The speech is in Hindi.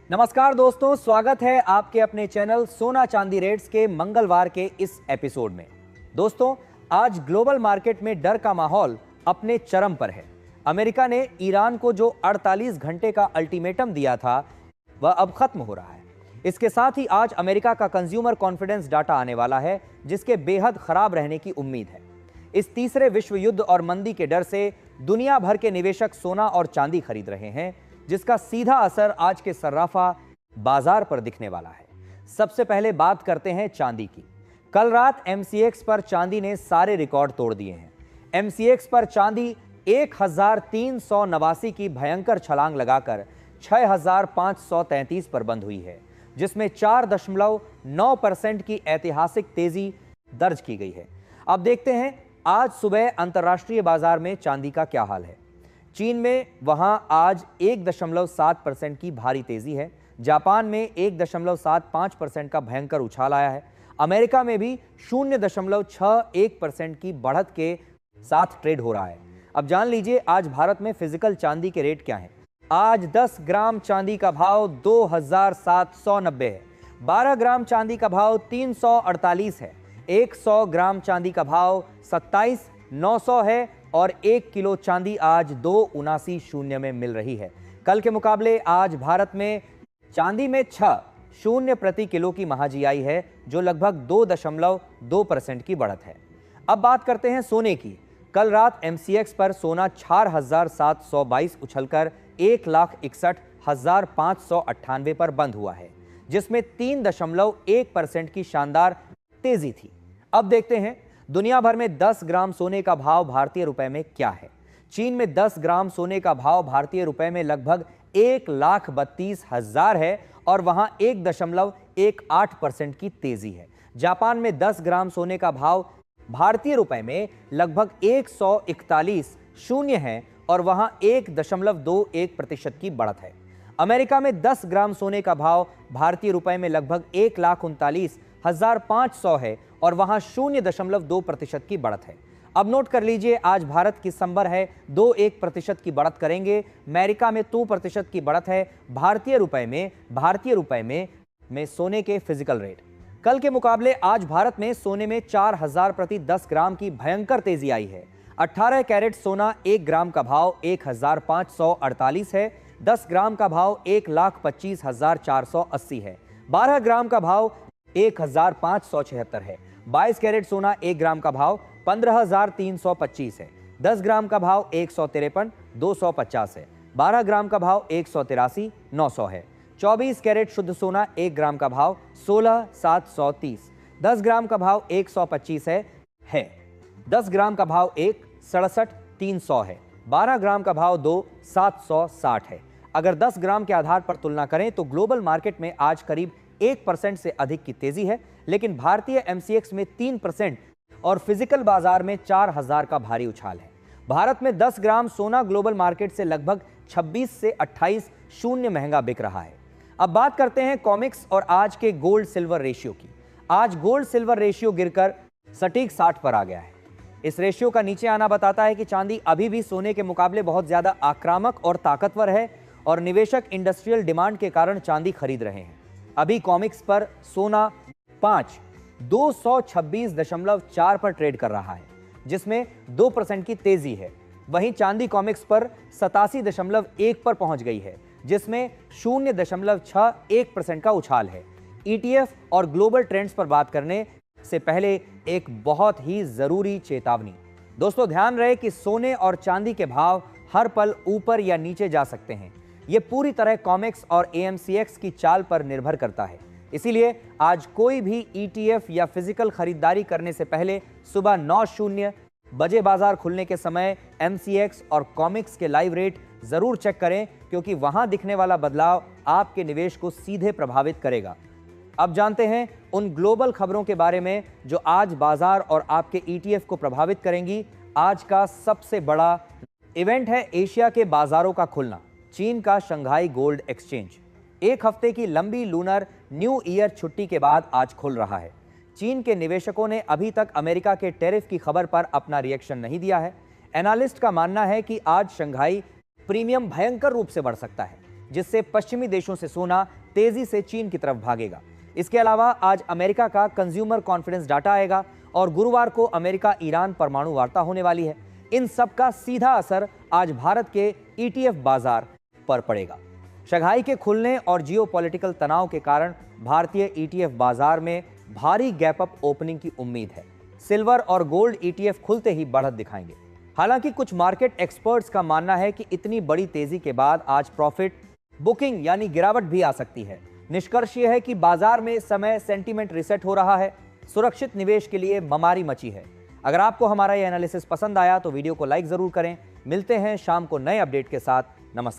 नमस्कार दोस्तों, स्वागत है आपके अपने चैनल सोना चांदी रेट्स के मंगलवार के इस एपिसोड में। दोस्तों, आज ग्लोबल मार्केट में डर का माहौल अपने चरम पर है। अमेरिका ने ईरान को जो 48 घंटे का अल्टीमेटम दिया था वह अब खत्म हो रहा है। इसके साथ ही आज अमेरिका का कंज्यूमर कॉन्फिडेंस डाटा आने वाला है, जिसके बेहद खराब रहने की उम्मीद है। इस तीसरे विश्व युद्ध और मंदी के डर से दुनिया भर के निवेशक सोना और चांदी खरीद रहे हैं, जिसका सीधा असर आज के सर्राफा बाजार पर दिखने वाला है। सबसे पहले बात करते हैं चांदी की। कल रात एमसीएक्स पर चांदी ने सारे रिकॉर्ड तोड़ दिए हैं। एमसीएक्स पर चांदी 1389 की भयंकर छलांग लगाकर 6533 पर बंद हुई है, जिसमें 4.9% की ऐतिहासिक तेजी दर्ज की गई है। अब देखते हैं आज सुबह अंतर्राष्ट्रीय बाजार में चांदी का क्या हाल है। चीन में वहां आज 1.7% की भारी तेजी है। जापान में 1.75% का भयंकर उछाल आया है। अमेरिका में भी 0.61% की बढ़त के साथ ट्रेड हो रहा है। अब जान लीजिए आज भारत में फिजिकल चांदी के रेट क्या हैं। आज 10 ग्राम चांदी का भाव 2790 है। 12 ग्राम चांदी का भाव 348 है। 100 ग्राम चांदी का भाव 27900 है और 1 किलो चांदी आज 279 में मिल रही है। कल के मुकाबले आज भारत में चांदी में 6 प्रति किलो की महाजी आई है, जो लगभग 2.2% की बढ़त है। अब बात करते हैं सोने की। कल रात एमसीएक्स पर सोना 4722 उछलकर 1,61,598 पर बंद हुआ है, जिसमें 3.1% की शानदार तेजी थी। अब देखते हैं दुनिया भर में 10 ग्राम सोने का भाव भारतीय रुपए में क्या है। चीन में 10 ग्राम सोने का भाव भारतीय रुपए में लगभग 1,32,000 है और वहां 1.18% की तेजी है। जापान में 10 ग्राम सोने का भाव भारतीय रुपए में लगभग 141 है और वहां 1.21% की बढ़त है। अमेरिका में 10 ग्राम सोने का भाव भारतीय रुपए में लगभग 1,39,500 है और वहां 0.2% की बढ़त है। अब नोट कर लीजिए आज भारत की संबर है 2.1% की बढ़त करेंगे। अमेरिका में 2% की बढ़त है। भारतीय रुपए में सोने के फिजिकल रेट कल के मुकाबले आज भारत में सोने में 4000 प्रति 10 ग्राम की भयंकर तेजी आई है। 18 कैरेट सोना 1 ग्राम का भाव 1548 है। 10 ग्राम का भाव 1,25,480 है। 12 ग्राम का भाव 1576 है। 22 कैरेट सोना 1 ग्राम का भाव 15,325 है। 10 ग्राम का भाव 153,250 है। 12 ग्राम का भाव 183,900 है। 24 कैरेट शुद्ध सोना 1 ग्राम का भाव 16,730। 10 ग्राम का भाव 125 है। 10 ग्राम का भाव 1,67,300 है। 12 ग्राम का भाव 2,760 है। अगर 10 ग्राम के आधार पर तुलना करें तो ग्लोबल मार्केट में आज करीब 1% से अधिक की तेजी है, लेकिन भारतीय एमसीएक्स में 3% और फिजिकल बाजार में 4000 का भारी उछाल है। भारत में 10 ग्राम सोना ग्लोबल मार्केट से लगभग 26 से 28 महंगा बिक रहा है। अब बात करते हैं कॉमिक्स और आज के गोल्ड सिल्वर रेशियो की। आज गोल्ड सिल्वर रेशियो गिरकर सटीक 60 पर आ गया है। इस रेशियो का नीचे आना बताता है कि चांदी अभी भी सोने के मुकाबले बहुत ज्यादा आक्रामक और ताकतवर है और निवेशक इंडस्ट्रियल डिमांड के कारण चांदी खरीद रहे हैं। अभी कॉमिक्स पर सोना 226.4 पर ट्रेड कर रहा है, जिसमें 2% की तेजी है। वहीं चांदी कॉमिक्स पर 87.1 पर पहुंच गई है, जिसमें 0.61% का उछाल है। ईटीएफ और ग्लोबल ट्रेंड्स पर बात करने से पहले एक बहुत ही जरूरी चेतावनी। दोस्तों, ध्यान रहे कि सोने और चांदी के भाव हर पल ऊपर या नीचे जा सकते हैं। यह पूरी तरह कॉमेक्स और एएमसीएक्स की चाल पर निर्भर करता है। इसीलिए आज कोई भी ईटीएफ या फिजिकल खरीदारी करने से पहले सुबह 9:00 बजे बाजार खुलने के समय एमसीएक्स और कॉमिक्स के लाइव रेट जरूर चेक करें, क्योंकि वहां दिखने वाला बदलाव आपके निवेश को सीधे प्रभावित करेगा। अब जानते हैं उन ग्लोबल खबरों के बारे में जो आज बाजार और आपके ईटीएफ को प्रभावित करेंगी। आज का सबसे बड़ा इवेंट है एशिया के बाजारों का खुलना। चीन का शंघाई गोल्ड एक्सचेंज 1 हफ्ते की लंबी लूनर न्यू ईयर छुट्टी के बाद आज खुल रहा है। चीन के निवेशकों ने अभी तक अमेरिका के टैरिफ की खबर पर अपना रिएक्शन नहीं दिया है। एनालिस्ट का मानना है कि आज शंघाई प्रीमियम भयंकर रूप से बढ़ सकता है। जिससे पश्चिमी देशों से सोना तेजी से चीन की तरफ भागेगा। इसके अलावा आज अमेरिका का कंज्यूमर कॉन्फिडेंस डाटा आएगा और गुरुवार को अमेरिका ईरान परमाणु वार्ता होने वाली है। इन सब का सीधा असर आज भारत के ETF बाजार पर पड़ेगा। शंघाई के खुलने और जियोपॉलिटिकल तनाव के कारण भारतीय ETF बाजार में भारी गैप अप ओपनिंग की उम्मीद है। सिल्वर और गोल्ड ETF खुलते ही बढ़त दिखाएंगे। हालांकि कुछ मार्केट एक्सपर्ट्स का मानना है कि इतनी बड़ी तेजी के बाद आज प्रॉफिट बुकिंग यानी गिरावट भी आ सकती है। निष्कर्ष यह है कि बाजार में इस समय सेंटीमेंट रीसेट हो रहा है। सुरक्षित निवेश के लिए ममारी मची है। अगर आपको हमारा यह एनालिसिस पसंद आया तो वीडियो को लाइक जरूर करें। मिलते हैं शाम को नए अपडेट के साथ। नमस्कार।